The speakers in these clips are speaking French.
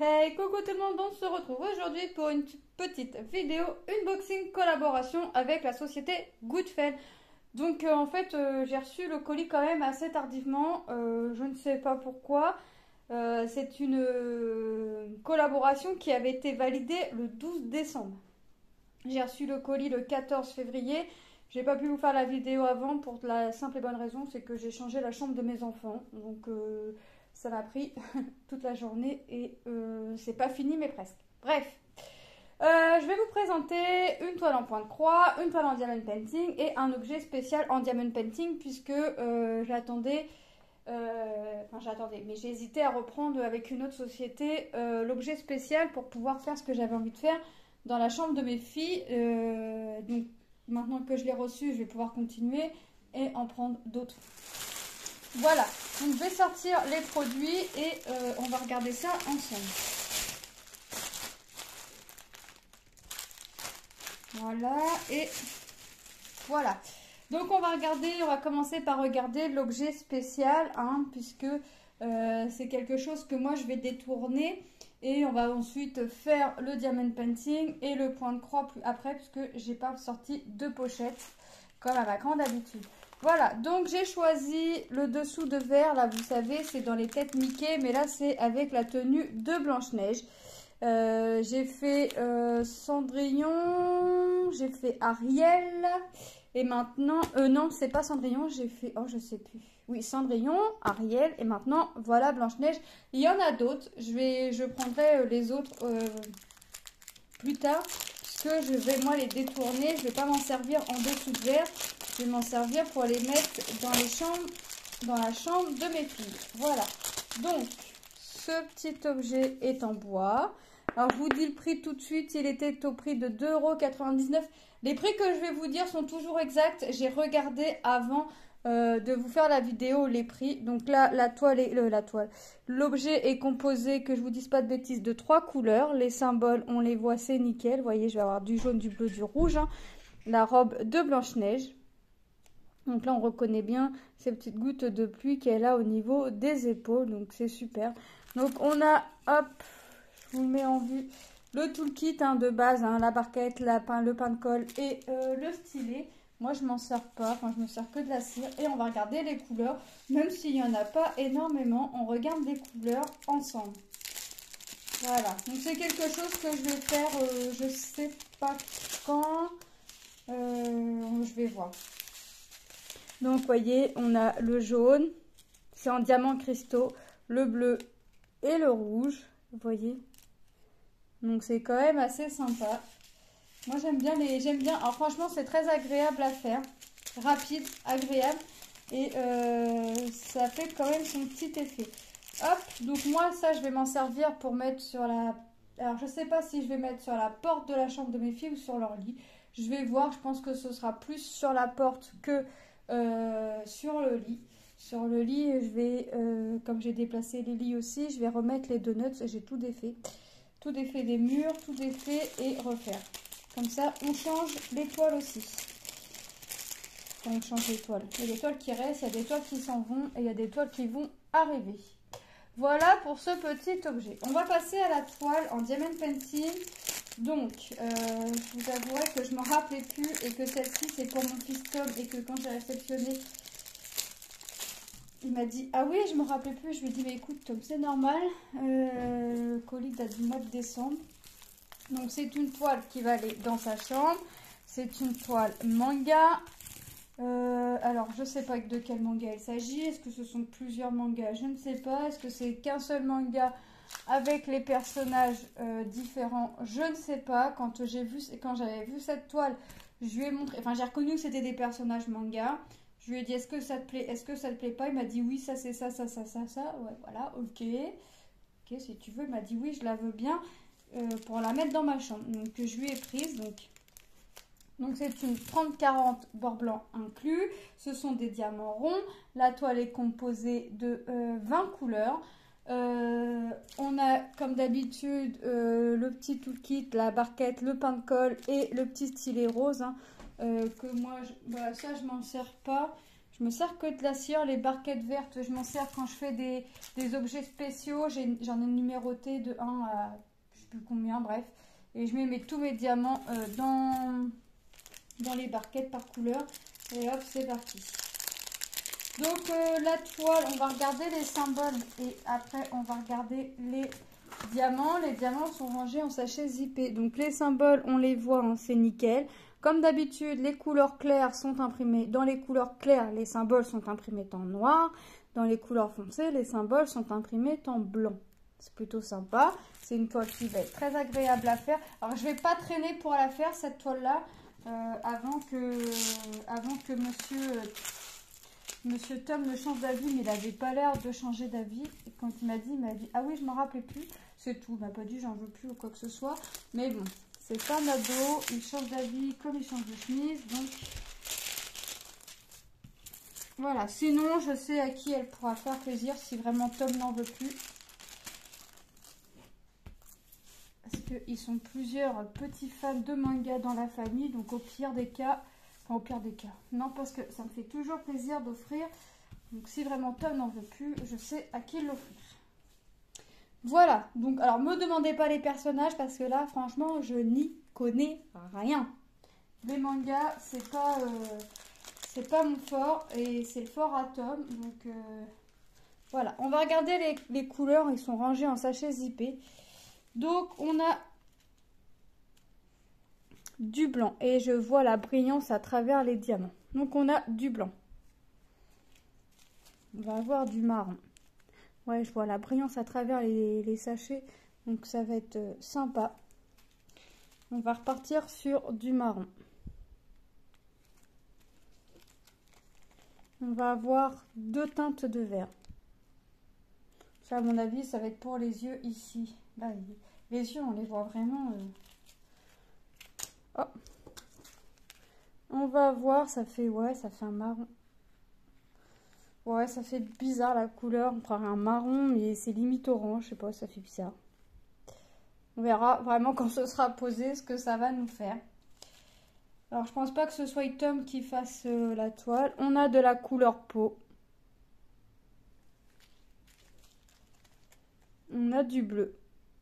Hey, coucou tout le monde, on se retrouve aujourd'hui pour une petite vidéo unboxing collaboration avec la société Goodfellow. Donc en fait j'ai reçu le colis quand même assez tardivement, je ne sais pas pourquoi. C'est une collaboration qui avait été validée le 12 décembre. J'ai reçu le colis le 14 février. J'ai pas pu vous faire la vidéo avant pour la simple et bonne raison, c'est que j'ai changé la chambre de mes enfants. Donc ça m'a pris toute la journée et c'est pas fini mais presque. Bref, je vais vous présenter une toile en point de croix, une toile en diamond painting et un objet spécial en diamond painting puisque j'attendais, mais j'ai hésité à reprendre avec une autre société l'objet spécial pour pouvoir faire ce que j'avais envie de faire dans la chambre de mes filles. Donc maintenant que je l'ai reçu, je vais pouvoir continuer et en prendre d'autres. Voilà, donc je vais sortir les produits et on va regarder ça ensemble. Voilà, et voilà. Donc on va commencer par regarder l'objet spécial, hein, puisque c'est quelque chose que moi je vais détourner. Et on va ensuite faire le diamond painting et le point de croix plus après, puisque j'ai pas sorti de pochette, comme à ma grande habitude. Voilà, donc j'ai choisi le dessous de verre, là vous savez, c'est dans les têtes Mickey, mais là c'est avec la tenue de Blanche-Neige. J'ai fait Cendrillon, j'ai fait Ariel, et maintenant, non, c'est pas Cendrillon, j'ai fait, oh je sais plus. Oui, Cendrillon, Ariel, et maintenant, voilà Blanche-Neige. Il y en a d'autres, je prendrai les autres plus tard, puisque je vais moi les détourner, je vais pas m'en servir en dessous de verre. Je vais m'en servir pour les mettre dans la chambre de mes filles. Voilà. Donc, ce petit objet est en bois. Alors, je vous dis le prix tout de suite. Il était au prix de 2,99 €. Les prix que je vais vous dire sont toujours exacts. J'ai regardé avant de vous faire la vidéo les prix. Donc là, l'objet est composé, que je vous dise pas de bêtises, de 3 couleurs. Les symboles, on les voit, c'est nickel. Vous voyez, je vais avoir du jaune, du bleu, du rouge. Hein. La robe de Blanche-Neige. Donc là, on reconnaît bien ces petites gouttes de pluie qu'elle a au niveau des épaules. Donc, c'est super. Donc, on a, hop, je vous le mets en vue, le toolkit hein, de base. Hein, la barquette, le pain de colle et le stylet. Moi, je m'en sers pas. Enfin, je me sers que de la cire. Et on va regarder les couleurs. Même s'il n'y en a pas énormément, on regarde les couleurs ensemble. Voilà. Donc, c'est quelque chose que je vais faire, je sais pas quand. Je vais voir. Donc, vous voyez, on a le jaune, c'est en diamant cristaux, le bleu et le rouge, vous voyez. Donc, c'est quand même assez sympa. Moi, j'aime bien alors franchement, c'est très agréable à faire, rapide, agréable, et ça fait quand même son petit effet. Hop, donc moi, ça, je vais m'en servir pour mettre sur la... Alors, je sais pas si je vais mettre sur la porte de la chambre de mes filles ou sur leur lit. Je vais voir, je pense que ce sera plus sur la porte que... sur le lit. Sur le lit, je vais, comme j'ai déplacé les lits aussi, je vais remettre les donuts. J'ai tout défait. Tout défait des murs, tout défait et refaire. Comme ça, on change les toiles aussi. On change les toiles. Il y a des toiles qui restent, il y a des toiles qui s'en vont et il y a des toiles qui vont arriver. Voilà pour ce petit objet. On va passer à la toile en diamond painting. Donc, je vous avouerai que je ne m'en rappelais plus et que celle-ci, c'est pour mon fils Tom et que quand j'ai réceptionné, il m'a dit « Ah oui, je ne me rappelais plus ». Je lui ai dit « Mais écoute Tom, c'est normal, le colis date du mois de décembre ». Donc, c'est une toile qui va aller dans sa chambre. C'est une toile manga. Alors, je ne sais pas de quel manga il s'agit. Est-ce que ce sont plusieurs mangas? Je ne sais pas. Est-ce que c'est qu'un seul manga avec les personnages différents? Je ne sais pas. Quand j'avais vu cette toile, je lui ai montré, enfin j'ai reconnu que c'était des personnages manga. Je lui ai dit est-ce que ça te plaît, est-ce que ça te plaît pas? Il m'a dit oui, ça c'est ça, ça, ça, ça, ça. Ouais, voilà, ok. Ok, si tu veux, il m'a dit oui, je la veux bien pour la mettre dans ma chambre. Donc je lui ai prise. Donc c'est une 30-40 bord blanc inclus. Ce sont des diamants ronds. La toile est composée de 20 couleurs. On a comme d'habitude le petit toolkit, la barquette, le pain de colle et le petit stylet rose. Hein, que moi, ça je m'en sers pas. Je me sers que de la cire, les barquettes vertes, je m'en sers quand je fais des objets spéciaux. J'en ai numéroté de 1 à je sais plus combien, bref. Et je mets tous mes diamants dans les barquettes par couleur. Et hop, c'est parti. Donc la toile, on va regarder les symboles et après on va regarder les diamants. Les diamants sont rangés en sachets zippés. Donc les symboles, on les voit, hein, c'est nickel. Comme d'habitude, les couleurs claires sont imprimées. Dans les couleurs claires, les symboles sont imprimés en noir. Dans les couleurs foncées, les symboles sont imprimés en blanc. C'est plutôt sympa. C'est une toile qui va être très agréable à faire. Alors je ne vais pas traîner pour la faire cette toile-là avant que Monsieur Tom ne change d'avis, mais il n'avait pas l'air de changer d'avis. Et quand il m'a dit, ah oui, je ne me rappelais plus. C'est tout, il m'a pas dit j'en veux plus ou quoi que ce soit. Mais bon, c'est un ado, il change d'avis comme il change de chemise. Donc voilà, sinon je sais à qui elle pourra faire plaisir si vraiment Tom n'en veut plus. Parce qu'ils sont plusieurs petits fans de manga dans la famille, donc au pire des cas... Enfin, au pire des cas. Non, parce que ça me fait toujours plaisir d'offrir. Donc, si vraiment Tom n'en veut plus, je sais à qui l'offrir. Voilà. Donc, alors, me demandez pas les personnages parce que là, franchement, je n'y connais rien. Les mangas, c'est pas mon fort et c'est le fort à Tom. Donc, voilà. On va regarder les couleurs. Ils sont rangés en sachets zippés. Donc, on a du blanc et je vois la brillance à travers les diamants. Donc on a du blanc. On va avoir du marron. Ouais, je vois la brillance à travers les sachets. Donc ça va être sympa. On va repartir sur du marron. On va avoir 2 teintes de vert. Ça, à mon avis, ça va être pour les yeux ici. Là, les yeux, on les voit vraiment... Oh. On va voir, ça fait un marron. Ouais, ça fait bizarre la couleur. On prend un marron, mais c'est limite orange. Je sais pas, ça fait bizarre. On verra vraiment quand ce sera posé ce que ça va nous faire. Alors, je pense pas que ce soit Tom qui fasse la toile. On a de la couleur peau. On a du bleu.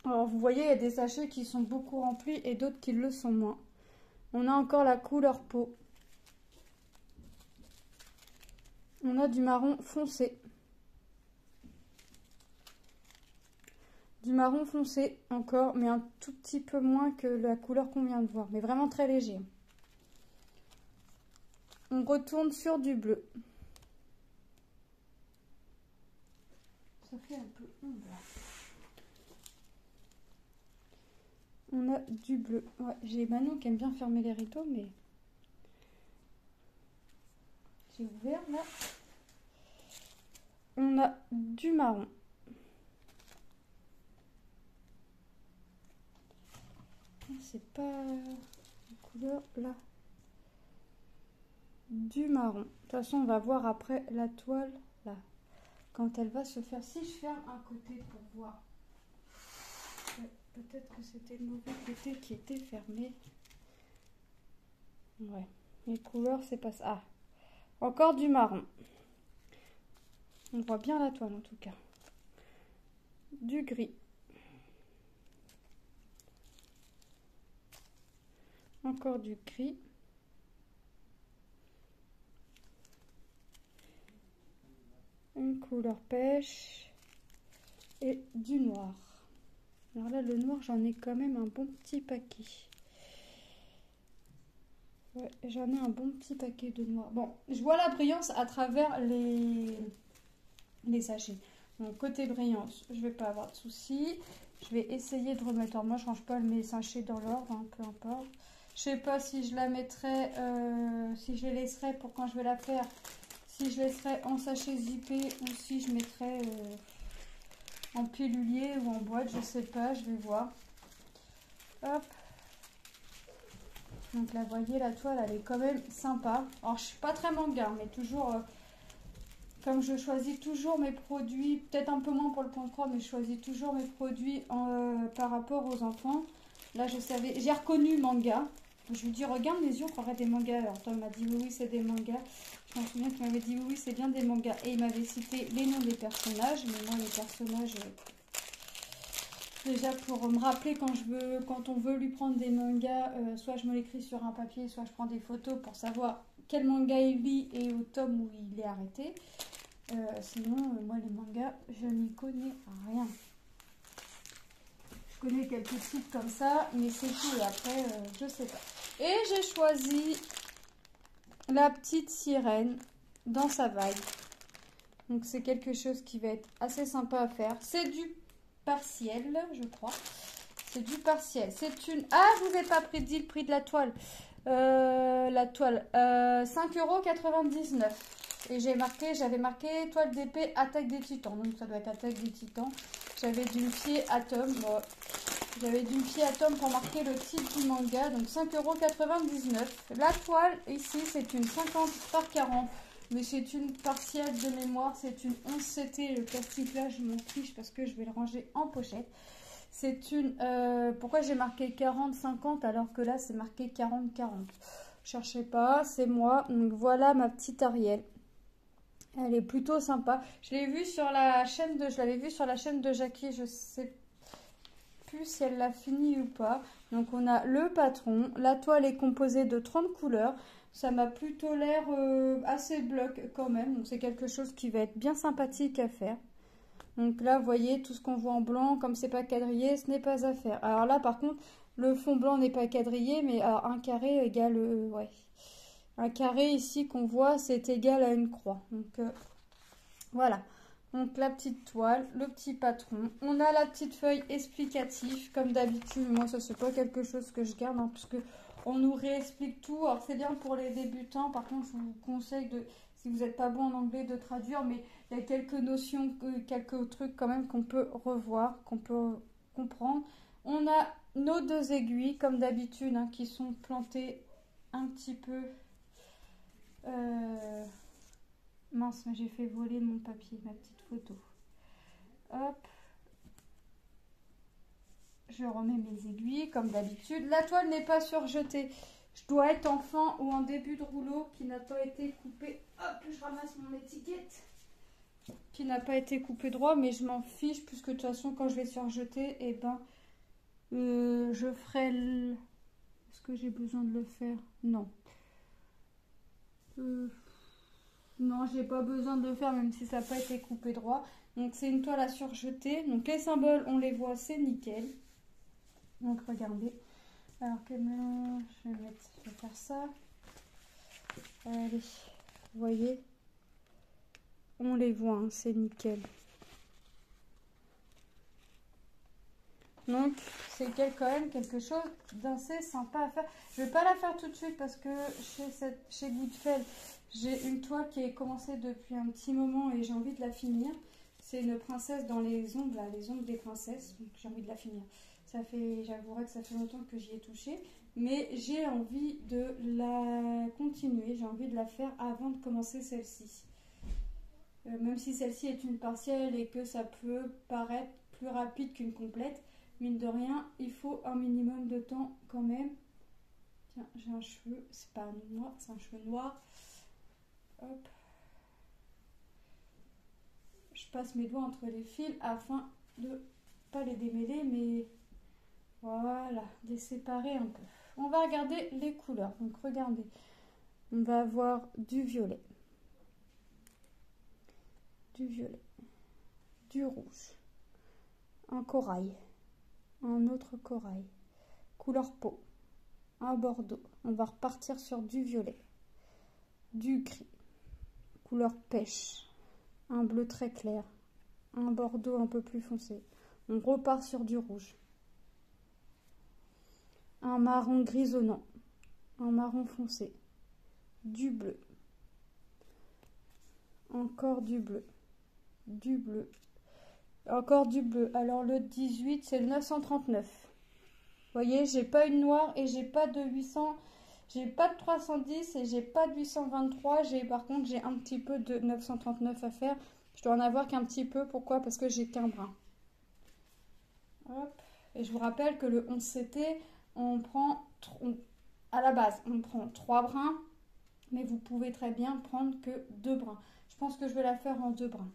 Alors, vous voyez, il y a des sachets qui sont beaucoup remplis et d'autres qui le sont moins. On a encore la couleur peau. On a du marron foncé. Du marron foncé encore, mais un tout petit peu moins que la couleur qu'on vient de voir. Mais vraiment très léger. On retourne sur du bleu. Ça fait un peu ombre. On a du bleu. Ouais, j'ai Manon qui aime bien fermer les rideaux, mais... J'ai ouvert, là. On a du marron. C'est pas la couleur, là. Du marron. De toute façon, on va voir après la toile, là. Quand elle va se faire... Si je ferme un côté pour voir... Peut-être que c'était le mauvais côté qui était fermé. Ouais. Les couleurs, c'est pas ça. Ah. Encore du marron. On voit bien la toile en tout cas. Du gris. Encore du gris. Une couleur pêche. Et du noir. Alors là, le noir, j'en ai quand même un bon petit paquet. Ouais, j'en ai un bon petit paquet de noir. Bon, je vois la brillance à travers les sachets. Donc, côté brillance, je vais pas avoir de soucis. Je vais essayer de remettre... Alors, moi, je range pas mes sachets dans l'ordre, hein, peu importe. Je sais pas si je la mettrai... si je les laisserai pour quand je vais la faire. Si je laisserai en sachet zippé ou si je mettrai... en pilulier ou en boîte, je sais pas, je vais voir. Hop. Donc là, vous voyez, la toile, elle est quand même sympa. Alors, je suis pas très manga, mais toujours, comme je choisis toujours mes produits, peut-être un peu moins pour le point de croix, mais je choisis toujours mes produits par rapport aux enfants. Là, je savais, j'ai reconnu manga. Je lui dis, regarde mes yeux, on croirait des mangas. Alors Tom m'a dit, oui, oui, c'est des mangas. Je m'en souviens qu'il m'avait dit, oui, oui, c'est bien des mangas. Et il m'avait cité les noms des personnages. Mais moi, les personnages, déjà pour me rappeler quand on veut lui prendre des mangas, soit je me l'écris sur un papier, soit je prends des photos pour savoir quel manga il lit et au tome où il est arrêté. Sinon, moi, les mangas, je n'y connais rien. Je connais quelques titres comme ça, mais c'est tout. Et après, je sais pas. Et j'ai choisi la petite sirène dans sa vague. Donc c'est quelque chose qui va être assez sympa à faire. C'est du partiel, je crois. C'est du partiel. C'est une... Ah, je vous ai pas dit le prix de la toile. La toile, 5,99 €. Et j'avais marqué toile d'épée attaque des titans. Donc ça doit être attaque des titans. J'avais dû me fier à Tom. Bon, j'avais dû me fier à Tom pour marquer le titre du manga. Donc 5,99 €. La toile, ici, c'est une 50 par 40. Mais c'est une partielle de mémoire. C'est une 11 CT. Le plastique là, je m'en fiche parce que je vais le ranger en pochette. C'est une... pourquoi j'ai marqué 40-50 alors que là, c'est marqué 40-40? Cherchez pas, c'est moi. Donc voilà ma petite Ariel. Elle est plutôt sympa. Je l'ai vue sur la chaîne de... Je l'avais vue sur la chaîne de Jackie. Je sais plus si elle l'a fini ou pas. Donc on a le patron. La toile est composée de 30 couleurs. Ça m'a plutôt l'air assez bloc quand même. Donc c'est quelque chose qui va être bien sympathique à faire. Donc là, vous voyez, tout ce qu'on voit en blanc, comme c'est pas quadrillé, ce n'est pas à faire. Alors là, par contre, le fond blanc n'est pas quadrillé, mais alors, un carré égale... ouais. Un carré ici qu'on voit, c'est égal à une croix. Donc voilà. Donc la petite toile, le petit patron. On a la petite feuille explicative, comme d'habitude. Moi, ça, c'est pas quelque chose que je garde, hein, puisque on nous réexplique tout. Alors, c'est bien pour les débutants. Par contre, je vous conseille de... Si vous n'êtes pas bon en anglais, de traduire, mais il y a quelques notions, quelques trucs quand même qu'on peut revoir, qu'on peut comprendre. On a nos deux aiguilles, comme d'habitude, hein, qui sont plantées un petit peu... Mince, mais j'ai fait voler mon papier, ma petite photo. Hop. Je remets mes aiguilles, comme d'habitude. La toile n'est pas surjetée. Je dois être en fin ou en début de rouleau qui n'a pas été coupé. Hop, je ramasse mon étiquette. Qui n'a pas été coupé droit, mais je m'en fiche, puisque de toute façon, quand je vais surjeter, eh ben, je ferai le... Est-ce que j'ai besoin de le faire? Non. Non, j'ai pas besoin de le faire, même si ça n'a pas été coupé droit. Donc, c'est une toile à surjeter. Donc, les symboles, on les voit, c'est nickel. Donc, regardez. Alors, je vais faire ça. Allez, vous voyez, on les voit, hein, c'est nickel. Donc, c'est quand même quelque chose d'assez sympa à faire. Je vais pas la faire tout de suite parce que chez Goodfellow, j'ai une toile qui est commencée depuis un petit moment et j'ai envie de la finir. C'est une princesse dans les ongles, là, les ongles des princesses. Donc, j'ai envie de la finir. J'avouerai que ça fait longtemps que j'y ai touché. Mais j'ai envie de la continuer. J'ai envie de la faire avant de commencer celle-ci. Même si celle-ci est une partielle et que ça peut paraître plus rapide qu'une complète. Mine de rien, il faut un minimum de temps quand même. Tiens, j'ai un cheveu, c'est pas un noir, c'est un cheveu noir. Hop. Je passe mes doigts entre les fils afin de pas les démêler, mais voilà, de les séparer un peu. On va regarder les couleurs. Donc regardez, on va avoir du violet, du rouge, un corail, un autre corail, couleur peau, un bordeaux. On va repartir sur du violet, du gris, couleur pêche, un bleu très clair, un bordeaux un peu plus foncé. On repart sur du rouge, un marron grisonnant, un marron foncé, du bleu, encore du bleu, encore du bleu. Alors le 18, c'est le 939. Vous voyez, j'ai pas une noire et j'ai pas de 800, j'ai pas de 310 et j'ai pas de 823. Par contre, j'ai un petit peu de 939 à faire. Je dois en avoir qu'un petit peu. Pourquoi? Parce que j'ai qu'un brin. Hop. Et je vous rappelle que le 11 CT, on prend à la base, on prend 3 brins, mais vous pouvez très bien prendre que 2 brins. Je pense que je vais la faire en 2 brins.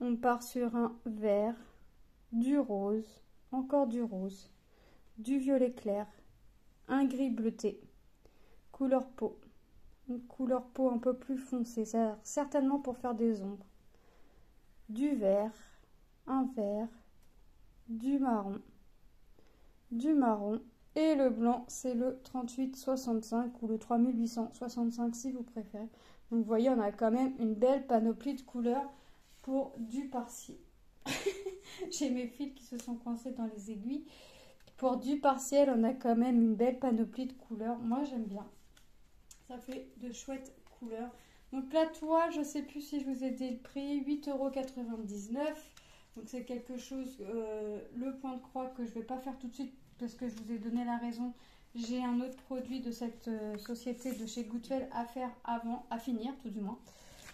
On part sur un vert, du rose, encore du rose, du violet clair, un gris bleuté, couleur peau. Une couleur peau un peu plus foncée, ça certainement pour faire des ombres. Du vert, un vert, du marron et le blanc c'est le 3865 ou le 3865 si vous préférez. Donc vous voyez on a quand même une belle panoplie de couleurs pour du partiel. J'ai mes fils qui se sont coincés dans les aiguilles. Pour du partiel on a quand même une belle panoplie de couleurs. Moi j'aime bien. Ça fait de chouettes couleurs. Donc la toile, je ne sais plus si je vous ai dit le prix, 8,99 €. Donc c'est quelque chose, le point de croix que je ne vais pas faire tout de suite parce que je vous ai donné la raison. J'ai un autre produit de cette société de chez Goodfellow à faire avant, à finir tout du moins.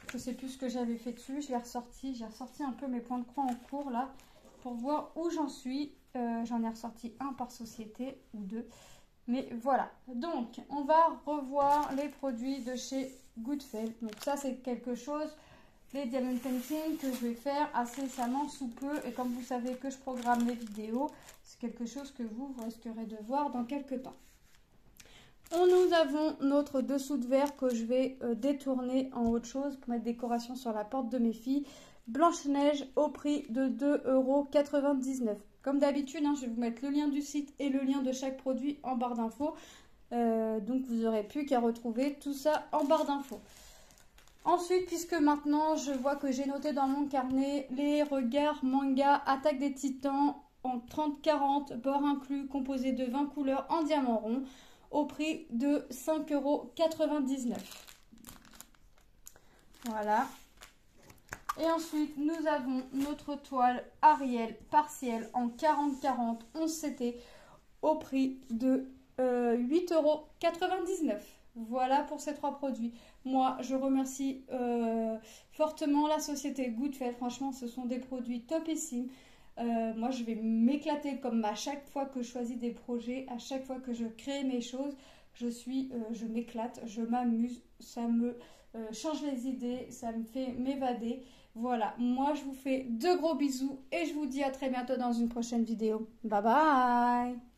Je ne sais plus ce que j'avais fait dessus, je l'ai ressorti. J'ai ressorti un peu mes points de croix en cours là pour voir où j'en suis. J'en ai ressorti un par société ou deux. Mais voilà, donc on va revoir les produits de chez Goodfellow. Donc ça c'est quelque chose, les diamond painting que je vais faire assez récemment sous peu. Et comme vous savez que je programme mes vidéos, c'est quelque chose que vous risquerez de voir dans quelques temps. Nous avons notre dessous de verre que je vais détourner en autre chose pour mettre décoration sur la porte de mes filles. Blanche-Neige au prix de 2,99 €. Comme d'habitude, je vais vous mettre le lien du site et le lien de chaque produit en barre d'infos. Donc vous n'aurez plus qu'à retrouver tout ça en barre d'infos. Ensuite, puisque maintenant je vois que j'ai noté dans mon carnet les regards manga Attaque des Titans en 30-40, bord inclus, composé de 20 couleurs en diamant rond, au prix de 5,99 €. Voilà. Et ensuite, nous avons notre toile Ariel partielle en 40-40 11 CT au prix de 8,99 €. Voilà pour ces 3 produits. Moi, je remercie fortement la société Goodfellow. Franchement, ce sont des produits topissimes. Moi, je vais m'éclater comme à chaque fois que je choisis des projets, à chaque fois que je crée mes choses. Je m'éclate, je m'amuse, ça me change les idées, ça me fait m'évader. Voilà, moi je vous fais de gros bisous et je vous dis à très bientôt dans une prochaine vidéo. Bye bye!